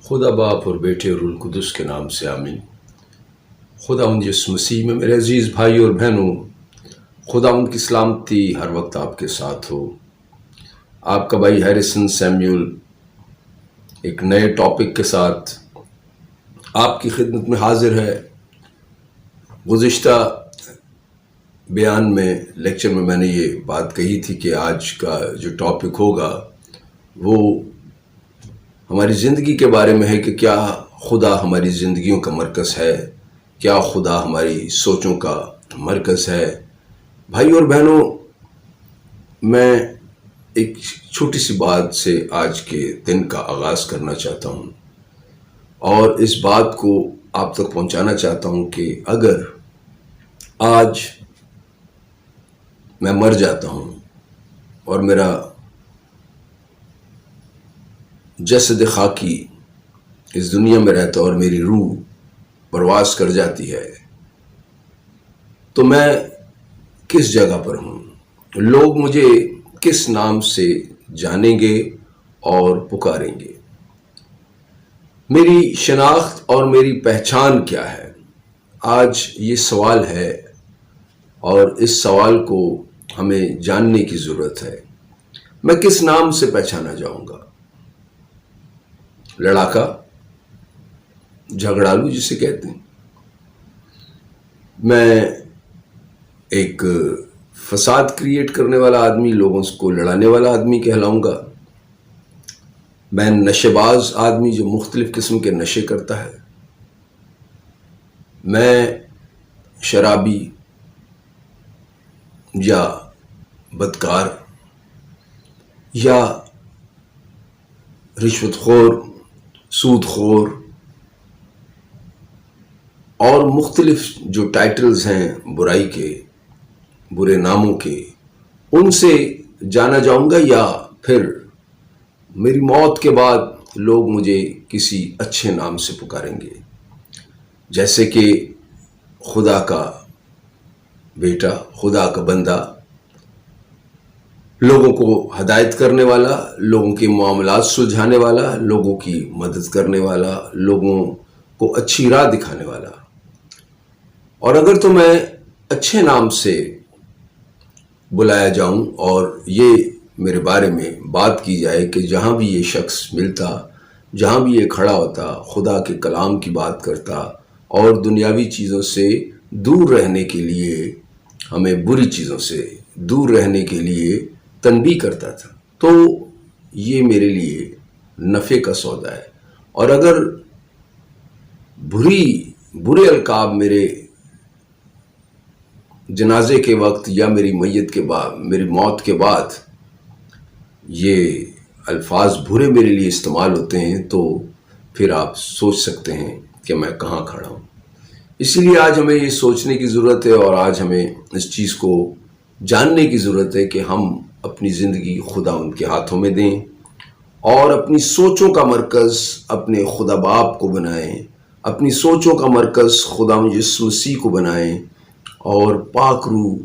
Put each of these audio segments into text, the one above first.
خدا باپ اور بیٹے اور روح القدس کے نام سے آمین۔ خدا ان یسوع مسیح میں میرے عزیز بھائی اور بہنوں، خدا ان کی سلامتی ہر وقت آپ کے ساتھ ہو۔ آپ کا بھائی ہیریسن سیمیول ایک نئے ٹاپک کے ساتھ آپ کی خدمت میں حاضر ہے۔ گزشتہ بیان میں لیکچر میں نے یہ بات کہی تھی کہ آج کا جو ٹاپک ہوگا وہ ہماری زندگی کے بارے میں ہے کہ کیا خدا ہماری زندگیوں کا مرکز ہے، کیا خدا ہماری سوچوں کا مرکز ہے۔ بھائی اور بہنوں، میں ایک چھوٹی سی بات سے آج کے دن کا آغاز کرنا چاہتا ہوں اور اس بات کو آپ تک پہنچانا چاہتا ہوں کہ اگر آج میں مر جاتا ہوں اور میرا جسد خاکی اس دنیا میں رہتا اور میری روح پرواز کر جاتی ہے تو میں کس جگہ پر ہوں، لوگ مجھے کس نام سے جانیں گے اور پکاریں گے، میری شناخت اور میری پہچان کیا ہے؟ آج یہ سوال ہے اور اس سوال کو ہمیں جاننے کی ضرورت ہے۔ میں کس نام سے پہچانا جاؤں گا؟ لڑاکا، جھگڑالو جسے کہتے ہیں، میں ایک فساد کریٹ کرنے والا آدمی، لوگوں کو لڑانے والا آدمی کہلاؤں گا، میں نشے باز آدمی جو مختلف قسم کے نشے کرتا ہے، میں شرابی یا بدکار یا رشوت خور، سود خور اور مختلف جو ٹائٹلز ہیں برائی کے، برے ناموں کے، ان سے جانا جاؤں گا، یا پھر میری موت کے بعد لوگ مجھے کسی اچھے نام سے پکاریں گے، جیسے کہ خدا کا بیٹا، خدا کا بندہ، لوگوں کو ہدایت کرنے والا، لوگوں کے معاملات سلجھانے والا، لوگوں کی مدد کرنے والا، لوگوں کو اچھی راہ دکھانے والا۔ اور اگر تو میں اچھے نام سے بلایا جاؤں اور یہ میرے بارے میں بات کی جائے کہ جہاں بھی یہ شخص ملتا، جہاں بھی یہ کھڑا ہوتا، خدا کے کلام کی بات کرتا اور دنیاوی چیزوں سے دور رہنے کے لیے، ہمیں بری چیزوں سے دور رہنے کے لیے تنبیہ کرتا تھا، تو یہ میرے لیے نفع کا سودا ہے۔ اور اگر برے القاب میرے جنازے کے وقت یا میری میت کے بعد، میری موت کے بعد یہ الفاظ برے میرے لیے استعمال ہوتے ہیں تو پھر آپ سوچ سکتے ہیں کہ میں کہاں کھڑا ہوں۔ اسی لیے آج ہمیں یہ سوچنے کی ضرورت ہے اور آج ہمیں اس چیز کو جاننے کی ضرورت ہے کہ ہم اپنی زندگی خدا ان کے ہاتھوں میں دیں اور اپنی سوچوں کا مرکز اپنے خدا باپ کو بنائیں، اپنی سوچوں کا مرکز خدا یسوع مسیح کو بنائیں اور پاک روح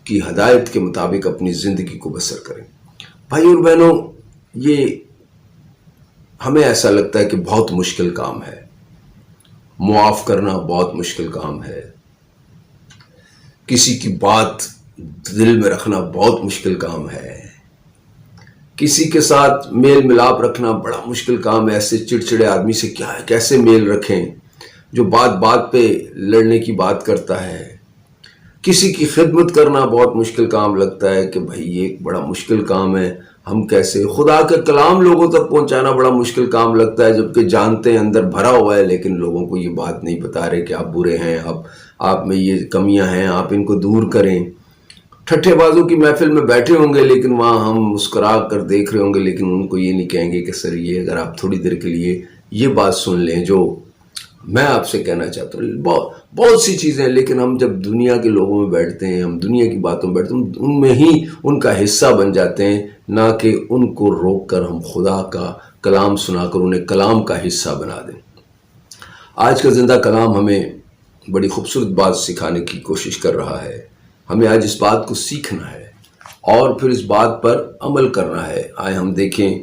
کی ہدایت کے مطابق اپنی زندگی کو بسر کریں۔ بھائی اور بہنوں، یہ ہمیں ایسا لگتا ہے کہ بہت مشکل کام ہے، معاف کرنا بہت مشکل کام ہے، کسی کی بات دل میں رکھنا بہت مشکل کام ہے، کسی کے ساتھ میل ملاپ رکھنا بڑا مشکل کام ہے۔ ایسے چڑچڑے آدمی سے کیسے میل رکھیں جو بات بات پہ لڑنے کی بات کرتا ہے۔ کسی کی خدمت کرنا بہت مشکل کام لگتا ہے کہ بھائی یہ ایک بڑا مشکل کام ہے، ہم کیسے خدا کا کلام لوگوں تک پہنچانا بڑا مشکل کام لگتا ہے، جبکہ جانتے ہیں اندر بھرا ہوا ہے، لیکن لوگوں کو یہ بات نہیں بتا رہے کہ آپ برے ہیں، آپ میں یہ کمیاں ہیں، آپ ان کو دور کریں۔ ٹھٹھے بازوں کی محفل میں بیٹھے ہوں گے لیکن وہاں ہم مسکرا کر دیکھ رہے ہوں گے، لیکن ان کو یہ نہیں کہیں گے کہ سر یہ اگر آپ تھوڑی دیر کے لیے یہ بات سن لیں جو میں آپ سے کہنا چاہتا ہوں۔ بہت سی چیزیں ہیں، لیکن ہم جب دنیا کے لوگوں میں بیٹھتے ہیں، ہم دنیا کی باتوں میں بیٹھتے ہیں، ان میں ہی ان کا حصہ بن جاتے ہیں، نہ کہ ان کو روک کر ہم خدا کا کلام سنا کر انہیں کلام کا حصہ بنا دیں۔ آج کا زندہ کلام ہمیں بڑی خوبصورت بات سکھانے کی کوشش کر رہا ہے۔ ہمیں آج اس بات کو سیکھنا ہے اور پھر اس بات پر عمل کرنا ہے۔ آئے ہم دیکھیں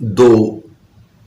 2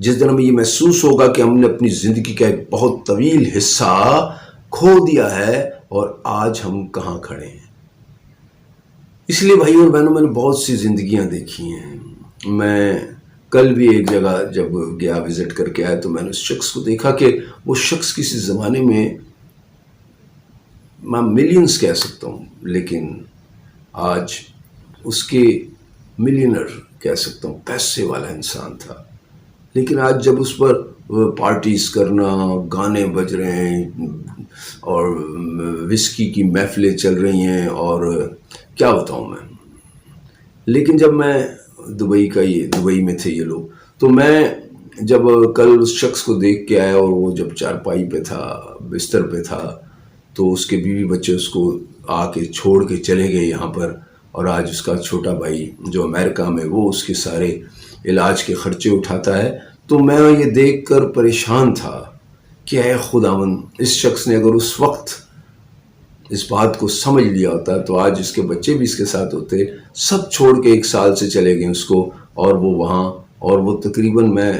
جس دن ہمیں یہ محسوس ہوگا کہ ہم نے اپنی زندگی کا ایک بہت طویل حصہ کھو دیا ہے اور آج ہم کہاں کھڑے ہیں۔ اس لیے بھائی اور بہنوں، میں نے بہت سی زندگیاں دیکھی ہیں۔ میں کل بھی ایک جگہ جب گیا وزٹ کر کے آیا تو میں نے اس شخص کو دیکھا کہ وہ شخص کسی زمانے میں ملینز کہہ سکتا ہوں، لیکن آج اس کے ملینر کہہ سکتا ہوں، پیسے والا انسان تھا، لیکن آج جب اس پر پارٹیز کرنا، گانے بج رہے ہیں اور وسکی کی محفلیں چل رہی ہیں اور کیا بتاؤں میں۔ لیکن جب میں دبئی میں تھے یہ لوگ، تو میں جب کل اس شخص کو دیکھ کے آیا اور وہ جب چارپائی پہ تھا، بستر پہ تھا، تو اس کے بیوی بچے اس کو آ کے چھوڑ کے چلے گئے یہاں پر، اور آج اس کا چھوٹا بھائی جو امریکہ میں، وہ اس کے سارے علاج کے خرچے اٹھاتا ہے۔ تو میں یہ دیکھ کر پریشان تھا کہ اے خداوند، اس شخص نے اگر اس وقت اس بات کو سمجھ لیا ہوتا تو آج اس کے بچے بھی اس کے ساتھ ہوتے۔ سب چھوڑ کے 1 سال سے چلے گئے اس کو، اور وہ وہاں، اور وہ تقریباً میں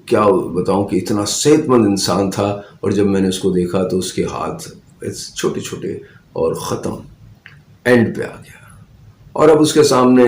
کیا بتاؤں کہ اتنا صحت مند انسان تھا، اور جب میں نے اس کو دیکھا تو اس کے ہاتھ چھوٹے چھوٹے اور ختم، اینڈ پہ آ گیا۔ اور اب اس کے سامنے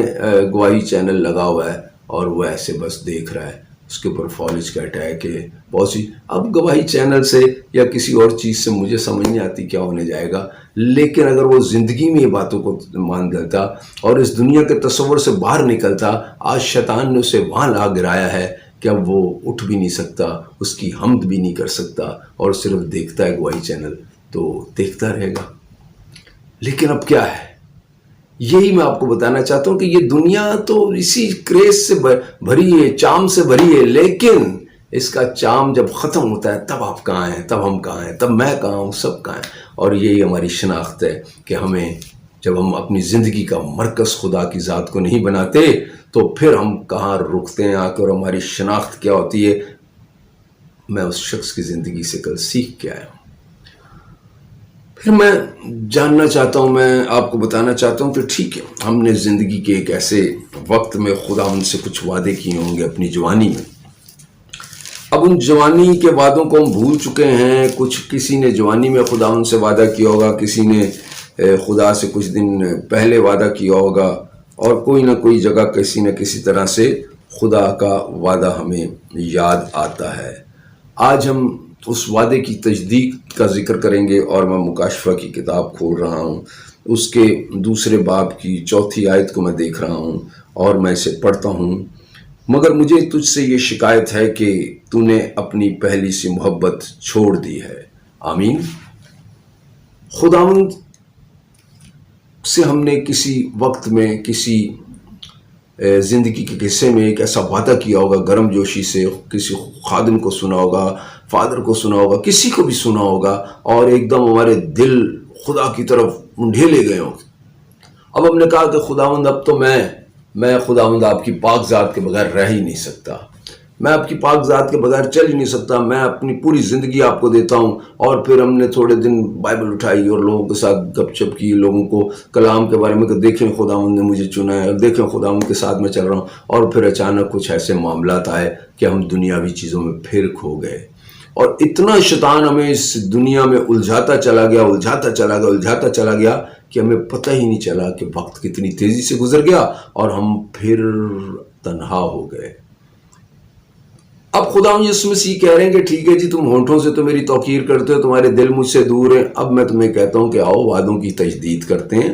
گواہی چینل لگا ہوا ہے اور وہ ایسے بس دیکھ رہا ہے، اس کے اوپر فالج کا اٹیک ہے، بہت سی۔ اب گواہی چینل سے یا کسی اور چیز سے مجھے سمجھ نہیں آتی کیا ہونے جائے گا، لیکن اگر وہ زندگی میں یہ باتوں کو مان لیتا اور اس دنیا کے تصور سے باہر نکلتا، آج شیطان نے اسے وہاں لا گرایا ہے کہ اب وہ اٹھ بھی نہیں سکتا، اس کی حمد بھی نہیں کر سکتا، اور صرف دیکھتا ہے گواہی چینل، تو دیکھتا رہے گا۔ لیکن اب کیا ہے، یہی میں آپ کو بتانا چاہتا ہوں کہ یہ دنیا تو اسی کریز سے بھری ہے، چام سے بھری ہے، لیکن اس کا چام جب ختم ہوتا ہے تب آپ کہاں ہیں، تب ہم کہاں ہیں، تب میں کہاں ہوں، سب کہاں ہیں۔ اور یہی ہماری شناخت ہے کہ ہمیں جب ہم اپنی زندگی کا مرکز خدا کی ذات کو نہیں بناتے تو پھر ہم کہاں رکتے ہیں آ کے، اور ہماری شناخت کیا ہوتی ہے۔ میں اس شخص کی زندگی سے کل سیکھ کے آیا ہوں۔ پھر میں جاننا چاہتا ہوں، میں آپ کو بتانا چاہتا ہوں کہ ٹھیک ہے، ہم نے زندگی کے ایک ایسے وقت میں خدا ان سے کچھ وعدے کیے ہوں گے اپنی جوانی میں۔ اب ان جوانی کے وعدوں کو ہم بھول چکے ہیں۔ کسی نے جوانی میں خدا ان سے وعدہ کیا ہوگا، کسی نے خدا سے کچھ دن پہلے وعدہ کیا ہوگا، اور کوئی نہ کوئی جگہ کسی نہ کسی طرح سے خدا کا وعدہ ہمیں یاد آتا ہے۔ آج ہم اس وعدے کی تجدید کا ذکر کریں گے، اور میں مکاشفہ کی کتاب کھول رہا ہوں، اس کے 2 باب کی 4 آیت کو میں دیکھ رہا ہوں اور میں اسے پڑھتا ہوں۔ مگر مجھے تجھ سے یہ شکایت ہے کہ تو نے اپنی پہلی سی محبت چھوڑ دی ہے۔ آمین۔ خداوند سے ہم نے کسی وقت میں، کسی زندگی کے قصے میں ایک ایسا وعدہ کیا ہوگا، گرم جوشی سے کسی خادم کو سنا ہوگا، فادر کو سنا ہوگا، کسی کو بھی سنا ہوگا، اور ایک دم ہمارے دل خدا کی طرف ڈھیلے گئے ہوں۔ اب ہم نے کہا کہ خداوند اب تو میں خداوند آپ کی پاک ذات کے بغیر رہ ہی نہیں سکتا، میں آپ کی پاک ذات کے بغیر چل ہی نہیں سکتا، میں اپنی پوری زندگی آپ کو دیتا ہوں۔ اور پھر ہم نے تھوڑے دن بائبل اٹھائی اور لوگوں کے ساتھ گپ شپ کی، لوگوں کو کلام کے بارے میں کہ دیکھیں خداوند نے مجھے چنا ہے، اور دیکھیں خداوند کے ساتھ میں چل رہا ہوں۔ اور پھر اچانک کچھ ایسے معاملات آئے کہ ہم دنیاوی چیزوں میں پھر کھو گئے، اور اتنا شیطان ہمیں اس دنیا میں الجھاتا چلا گیا کہ ہمیں پتہ ہی نہیں چلا کہ وقت کتنی تیزی سے گزر گیا، اور ہم پھر تنہا ہو گئے۔ اب خداوند یسوع مسیح کہہ رہے ہیں کہ ٹھیک ہے جی، تم ہونٹوں سے تو میری توقیر کرتے ہو، تمہارے دل مجھ سے دور ہیں، اب میں تمہیں کہتا ہوں کہ آؤ وعدوں کی تجدید کرتے ہیں،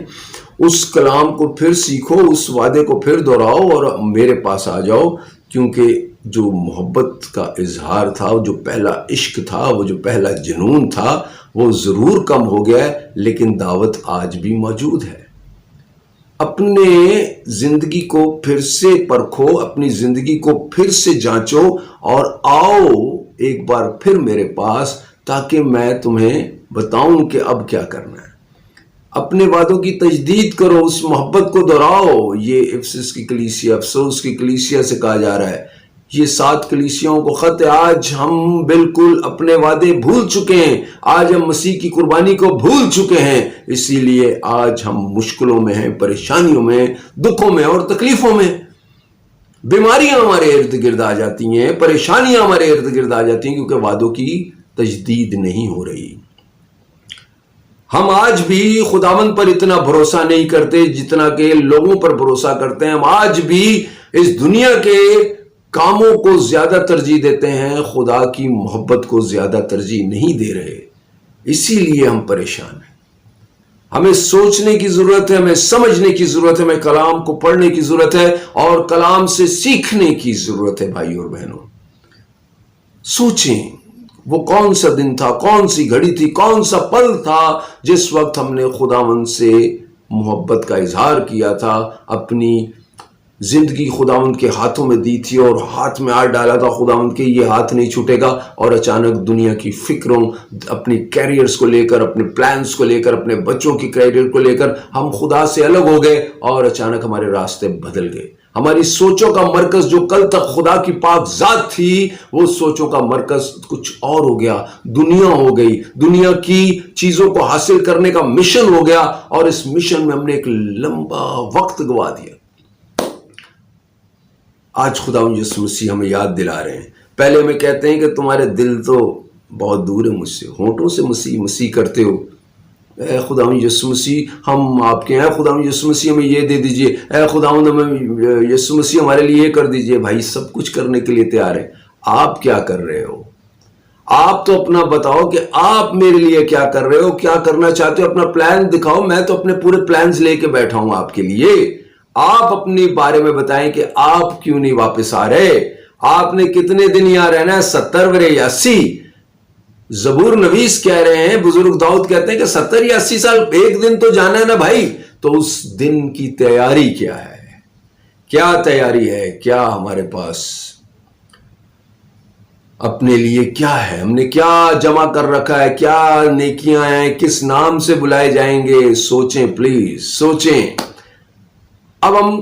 اس کلام کو پھر سیکھو، اس وعدے کو پھر دہراؤ اور میرے پاس آ جاؤ، کیونکہ جو محبت کا اظہار تھا، جو پہلا عشق تھا، وہ جو پہلا جنون تھا، وہ ضرور کم ہو گیا ہے، لیکن دعوت آج بھی موجود ہے۔ اپنے زندگی کو پھر سے پرکھو، اپنی زندگی کو پھر سے جانچو، اور آؤ ایک بار پھر میرے پاس، تاکہ میں تمہیں بتاؤں کہ اب کیا کرنا ہے۔ اپنے وعدوں کی تجدید کرو، اس محبت کو دہراؤ۔ یہ افسس کی کلیسیا، افسوس کی کلیسیا سے کہا جا رہا ہے، یہ 7 کلیسیاؤں کو خط ہے۔ آج ہم بالکل اپنے وعدے بھول چکے ہیں، آج ہم مسیح کی قربانی کو بھول چکے ہیں، اسی لیے آج ہم مشکلوں میں ہیں، پریشانیوں میں، دکھوں میں اور تکلیفوں میں۔ بیماریاں ہمارے ارد گرد آ جاتی ہیں، پریشانیاں ہمارے ارد گرد آ جاتی ہیں، کیونکہ وعدوں کی تجدید نہیں ہو رہی۔ ہم آج بھی خداوند پر اتنا بھروسہ نہیں کرتے جتنا کہ لوگوں پر بھروسہ کرتے ہیں۔ ہم آج بھی اس دنیا کے کاموں کو زیادہ ترجیح دیتے ہیں، خدا کی محبت کو زیادہ ترجیح نہیں دے رہے، اسی لیے ہم پریشان ہیں۔ ہمیں سوچنے کی ضرورت ہے، ہمیں سمجھنے کی ضرورت ہے، ہمیں کلام کو پڑھنے کی ضرورت ہے اور کلام سے سیکھنے کی ضرورت ہے۔ بھائی اور بہنوں، سوچیں وہ کون سا دن تھا، کون سی گھڑی تھی، کون سا پل تھا جس وقت ہم نے خداوند سے محبت کا اظہار کیا تھا، اپنی زندگی خداوند کے ہاتھوں میں دی تھی اور ہاتھ میں ہاتھ ڈالا تھا خداوند کے یہ ہاتھ نہیں چھوٹے گا، اور اچانک دنیا کی فکروں، اپنی کیریئرز کو لے کر، اپنے پلانز کو لے کر، اپنے بچوں کی کیریئر کو لے کر ہم خدا سے الگ ہو گئے اور اچانک ہمارے راستے بدل گئے۔ ہماری سوچوں کا مرکز جو کل تک خدا کی پاک ذات تھی، وہ سوچوں کا مرکز کچھ اور ہو گیا، دنیا ہو گئی، دنیا کی چیزوں کو حاصل کرنے کا مشن ہو گیا، اور اس مشن میں ہم نے ایک لمبا وقت گوا دیا۔ آج خداوند یسوع مسیح ہمیں یاد دلا رہے ہیں۔ پہلے ہمیں کہتے ہیں کہ تمہارے دل تو بہت دور ہے مجھ سے، ہونٹوں سے مسیح مسیح کرتے ہو، اے خداوند یسوع مسیح ہم آپ کے ہیں، خداوند یسوع مسیح ہمیں یہ دے دیجئے، اے خداوند ہمیں یسوع مسیح ہمارے لیے یہ کر دیجئے۔ بھائی سب کچھ کرنے کے لیے تیار ہے، آپ کیا کر رہے ہو؟ آپ تو اپنا بتاؤ کہ آپ میرے لیے کیا کر رہے ہو، کیا کرنا چاہتے ہو، اپنا پلان دکھاؤ۔ میں تو اپنے پورے پلانز لے کے بیٹھا ہوں آپ کے لیے۔ آپ اپنے بارے میں بتائیں کہ آپ کیوں نہیں واپس آ رہے، آپ نے کتنے دن یہاں رہنا ہے، 70 برے یا 80؟ زبور نویس کہہ رہے ہیں، بزرگ داؤد کہتے ہیں کہ 70 یا 80 سال، ایک دن تو جانا ہے نا بھائی۔ تو اس دن کی تیاری کیا ہے؟ کیا تیاری ہے؟ کیا ہمارے پاس اپنے لیے کیا ہے؟ ہم نے کیا جمع کر رکھا ہے؟ کیا نیکیاں ہیں؟ کس نام سے بلائے جائیں گے؟ سوچیں پلیز، سوچیں۔ اب ہم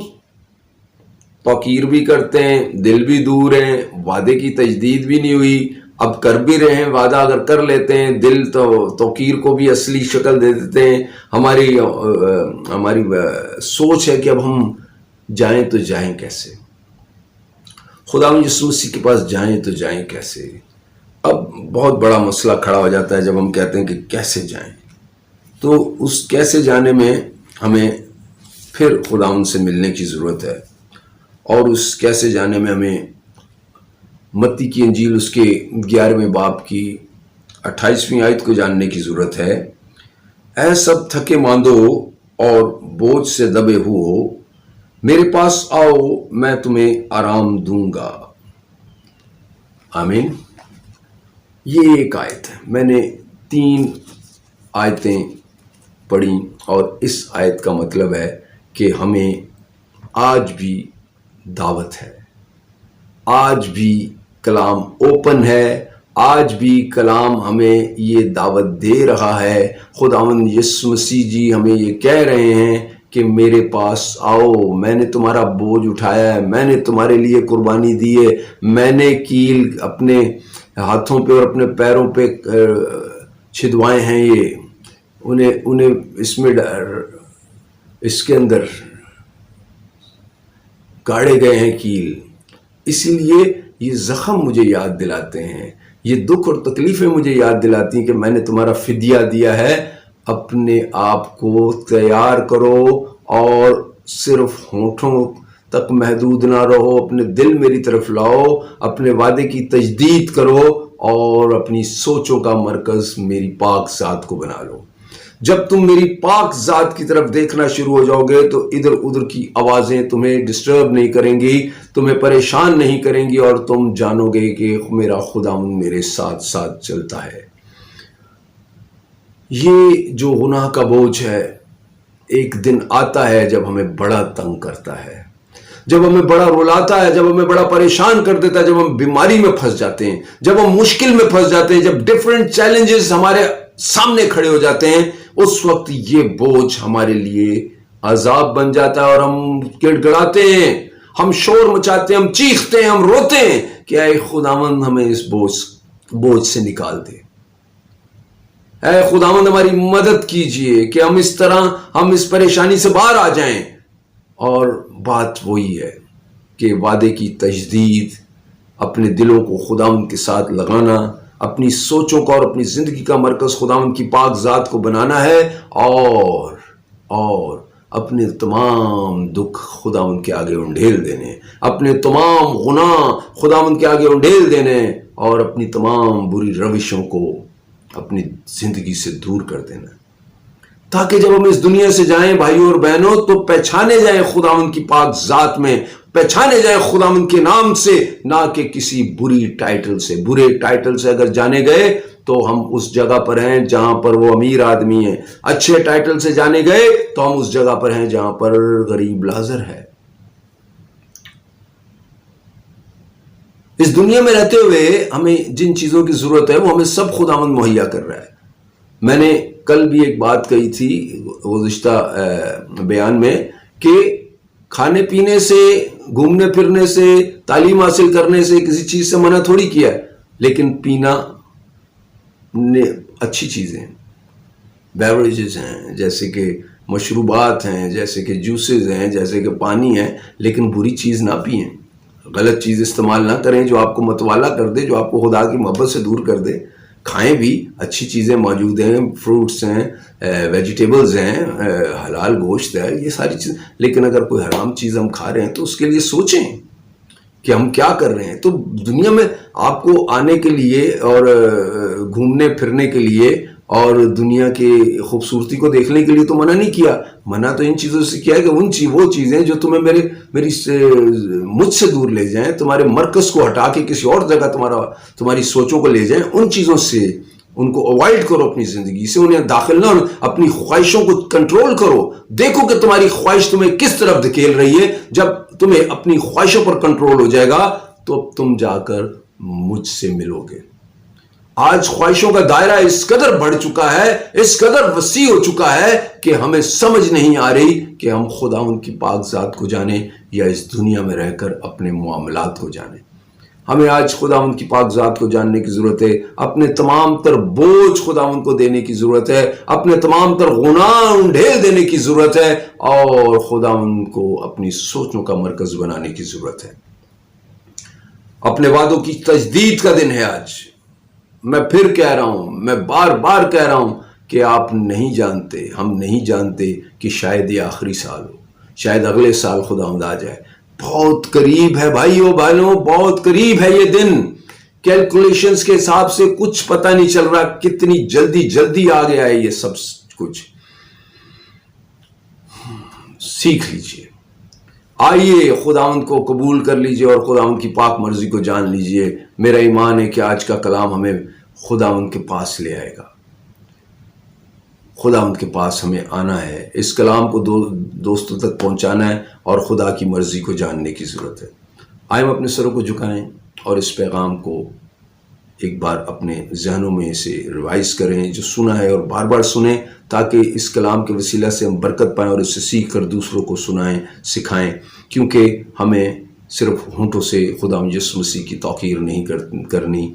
توقیر بھی کرتے ہیں، دل بھی دور ہیں، وعدے کی تجدید بھی نہیں ہوئی، اب کر بھی رہے ہیں، وعدہ اگر کر لیتے ہیں، دل تو توقیر کو بھی اصلی شکل دے دیتے ہیں۔ ہماری سوچ ہے کہ اب ہم جائیں تو جائیں کیسے، خداوند یسوع مسیح کے پاس جائیں تو جائیں کیسے؟ اب بہت بڑا مسئلہ کھڑا ہو جاتا ہے جب ہم کہتے ہیں کہ کیسے جائیں۔ تو اس کیسے جانے میں ہمیں پھر خداوند سے ملنے کی ضرورت ہے، اور اس کیسے جانے میں ہمیں متی کی انجیل اس کے 11ویں باب کی 28ویں آیت کو جاننے کی ضرورت ہے۔ اے سب تھکے ماندو اور بوجھ سے دبے ہو، میرے پاس آؤ، میں تمہیں آرام دوں گا۔ آمین۔ یہ ایک آیت ہے، میں نے 3 آیتیں پڑھی، اور اس آیت کا مطلب ہے کہ ہمیں آج بھی دعوت ہے، آج بھی کلام اوپن ہے، آج بھی کلام ہمیں یہ دعوت دے رہا ہے۔ خداوند یسوع مسیح جی ہمیں یہ کہہ رہے ہیں کہ میرے پاس آؤ، میں نے تمہارا بوجھ اٹھایا ہے، میں نے تمہارے لیے قربانی دی ہے، میں نے کیل اپنے ہاتھوں پہ اور اپنے پیروں پہ چھدوائے ہیں، یہ انہیں اس کے اندر گاڑے گئے ہیں کیل۔ اسی لیے یہ زخم مجھے یاد دلاتے ہیں، یہ دکھ اور تکلیفیں مجھے یاد دلاتی ہیں کہ میں نے تمہارا فدیہ دیا ہے۔ اپنے آپ کو تیار کرو اور صرف ہونٹوں تک محدود نہ رہو، اپنے دل میری طرف لاؤ، اپنے وعدے کی تجدید کرو اور اپنی سوچوں کا مرکز میری پاک ذات کو بنا لو۔ جب تم میری پاک ذات کی طرف دیکھنا شروع ہو جاؤ گے تو ادھر ادھر کی آوازیں تمہیں ڈسٹرب نہیں کریں گی، تمہیں پریشان نہیں کریں گی، اور تم جانو گے کہ میرا خداوند میرے ساتھ ساتھ چلتا ہے۔ یہ جو گناہ کا بوجھ ہے ایک دن آتا ہے جب ہمیں بڑا تنگ کرتا ہے، جب ہمیں بڑا رلاتا ہے، جب ہمیں بڑا پریشان کر دیتا ہے، جب ہم بیماری میں پھنس جاتے ہیں، جب ہم مشکل میں پھنس جاتے ہیں، جب ڈیفرنٹ چیلنجز ہمارے سامنے کھڑے ہو جاتے ہیں، اس وقت یہ بوجھ ہمارے لیے عذاب بن جاتا ہے اور ہم گڑ گڑاتے ہیں، ہم شور مچاتے ہیں، ہم چیختے ہیں، ہم روتے ہیں کہ اے خداوند ہمیں اس بوجھ سے نکال دے، اے خداوند ہماری مدد کیجئے کہ ہم اس پریشانی سے باہر آ جائیں۔ اور بات وہی ہے کہ وعدے کی تجدید، اپنے دلوں کو خداوند کے ساتھ لگانا، اپنی سوچوں کا اور اپنی زندگی کا مرکز خداوند کی پاک ذات کو بنانا ہے، اور اپنے تمام دکھ خداوند کے آگے انڈھیل دینے، اپنے تمام گناہ خداوند کے آگے انڈھیل دینے، اور اپنی تمام بری روشوں کو اپنی زندگی سے دور کر دینا، تاکہ جب ہم اس دنیا سے جائیں بھائیوں اور بہنوں تو پہچانے جائیں خداوند کی پاک ذات میں، پہچانے جائیں خداوند کے نام سے، نہ کہ کسی بری ٹائٹل سے۔ برے ٹائٹل سے اگر جانے گئے تو ہم اس جگہ پر ہیں جہاں پر وہ امیر آدمی ہیں، اچھے ٹائٹل سے جانے گئے تو ہم اس جگہ پر ہیں جہاں پر غریب لازر ہے۔ اس دنیا میں رہتے ہوئے ہمیں جن چیزوں کی ضرورت ہے وہ ہمیں سب خداوند مہیا کر رہا ہے۔ میں نے کل بھی ایک بات کہی تھی گزشتہ بیان میں کہ کھانے پینے سے، گھومنے پھرنے سے، تعلیم حاصل کرنے سے کسی چیز سے منع تھوڑی کیا ہے، لیکن پینا اچھی چیزیں ہیں، بیوریجز ہیں، جیسے کہ مشروبات ہیں، جیسے کہ جوسز ہیں، جیسے کہ پانی ہے، لیکن بری چیز نہ پئیں، غلط چیز استعمال نہ کریں جو آپ کو متوالا کر دے، جو آپ کو خدا کی محبت سے دور کر دے۔ کھائیں بھی، اچھی چیزیں موجود ہیں، فروٹس ہیں، ویجیٹیبلز ہیں، حلال گوشت ہے، یہ ساری چیز، لیکن اگر کوئی حرام چیز ہم کھا رہے ہیں تو اس کے لیے سوچیں کہ ہم کیا کر رہے ہیں۔ تو دنیا میں آپ کو آنے کے لیے اور گھومنے پھرنے کے لیے اور دنیا کی خوبصورتی کو دیکھنے کے لیے تو منع نہیں کیا، منع تو ان چیزوں سے کیا ہے کہ وہ چیزیں جو تمہیں مجھ سے دور لے جائیں، تمہارے مرکز کو ہٹا کے کسی اور جگہ تمہاری سوچوں کو لے جائیں، ان چیزوں سے ان کو اوائڈ کرو، اپنی زندگی سے انہیں داخل نہ ہو، اپنی خواہشوں کو کنٹرول کرو، دیکھو کہ تمہاری خواہش تمہیں کس طرف دھکیل رہی ہے۔ جب تمہیں اپنی خواہشوں پر کنٹرول ہو جائے گا تو تم جا کر مجھ سے ملو گے۔ آج خواہشوں کا دائرہ اس قدر بڑھ چکا ہے، اس قدر وسیع ہو چکا ہے کہ ہمیں سمجھ نہیں آ رہی کہ ہم خداوند کی پاک ذات کو جانیں یا اس دنیا میں رہ کر اپنے معاملات کو جانیں۔ ہمیں آج خداوند کی پاک ذات کو جاننے کی ضرورت ہے، اپنے تمام تر بوجھ خداوند کو دینے کی ضرورت ہے، اپنے تمام تر گناہ انڈھیل دینے کی ضرورت ہے، اور خداوند کو اپنی سوچوں کا مرکز بنانے کی ضرورت ہے۔ اپنے وعدوں کی تجدید کا دن ہے آج۔ میں پھر کہہ رہا ہوں، میں بار بار کہہ رہا ہوں کہ آپ نہیں جانتے، ہم نہیں جانتے کہ شاید یہ آخری سال ہو، شاید اگلے سال خداوند آ جائے۔ بہت قریب ہے بھائیوں بہنوں، بہت قریب ہے یہ دن۔ کیلکولیشنز کے حساب سے کچھ پتہ نہیں چل رہا کتنی جلدی آ گیا ہے یہ سب کچھ۔ سیکھ لیجئے، آئیے خداوند کو قبول کر لیجئے اور خداوند کی پاک مرضی کو جان لیجئے۔ میرا ایمان ہے کہ آج کا کلام ہمیں خداوند کے پاس لے آئے گا، خداوند کے پاس ہمیں آنا ہے، اس کلام کو دوستوں تک پہنچانا ہے اور خدا کی مرضی کو جاننے کی ضرورت ہے۔ آئے ہم اپنے سروں کو جھکائیں اور اس پیغام کو ایک بار اپنے ذہنوں میں اسے ریوائز کریں، جو سنا ہے، اور بار بار سنیں، تاکہ اس کلام کے وسیلہ سے ہم برکت پائیں اور اس سے سیکھ کر دوسروں کو سنائیں، سکھائیں، کیونکہ ہمیں صرف ہونٹوں سے خداوند یسوع مسیح کی توقیر نہیں کرنی،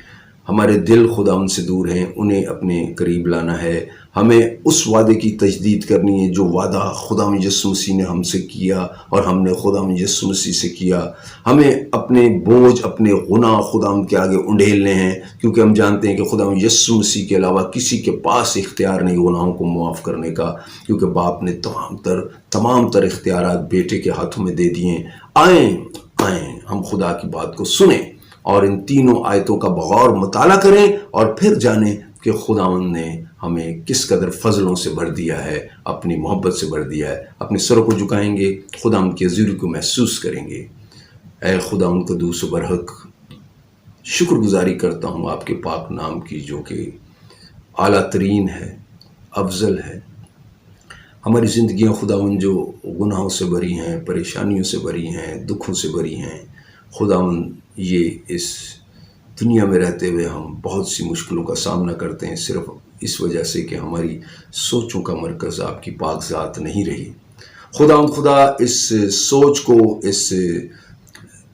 ہمارے دل خداوند سے دور ہیں، انہیں اپنے قریب لانا ہے۔ ہمیں اس وعدے کی تجدید کرنی ہے جو وعدہ خداوند یسوع مسیح نے ہم سے کیا اور ہم نے خداوند یسوع مسیح سے کیا۔ ہمیں اپنے بوجھ، اپنے گناہ خداوند کے آگے انڈھیلنے ہیں، کیونکہ ہم جانتے ہیں کہ خداوند یسوع مسیح کے علاوہ کسی کے پاس اختیار نہیں گناہوں کو معاف کرنے کا، کیونکہ باپ نے تمام تر اختیارات بیٹے کے ہاتھوں میں دے دیے ہیں۔ آئیں ہم خدا کی بات کو سنیں اور ان تینوں آیتوں کا بغور مطالعہ کریں، اور پھر جانیں کہ خداوند نے ہمیں کس قدر فضلوں سے بھر دیا ہے، اپنی محبت سے بھر دیا ہے۔ اپنے سروں کو جھکائیں گے، خداوند کی حضوری کو محسوس کریں گے۔ اے خداوند قدوس و برحق، شکر گزاری کرتا ہوں آپ کے پاک نام کی، جو کہ اعلیٰ ترین ہے، افضل ہے۔ ہماری زندگیاں خداوند جو گناہوں سے بھری ہیں، پریشانیوں سے بھری ہیں، دکھوں سے بھری ہیں، خداوند یہ اس دنیا میں رہتے ہوئے ہم بہت سی مشکلوں کا سامنا کرتے ہیں، صرف اس وجہ سے کہ ہماری سوچوں کا مرکز آپ کی پاک ذات نہیں رہی۔ خدا اس سوچ کو، اس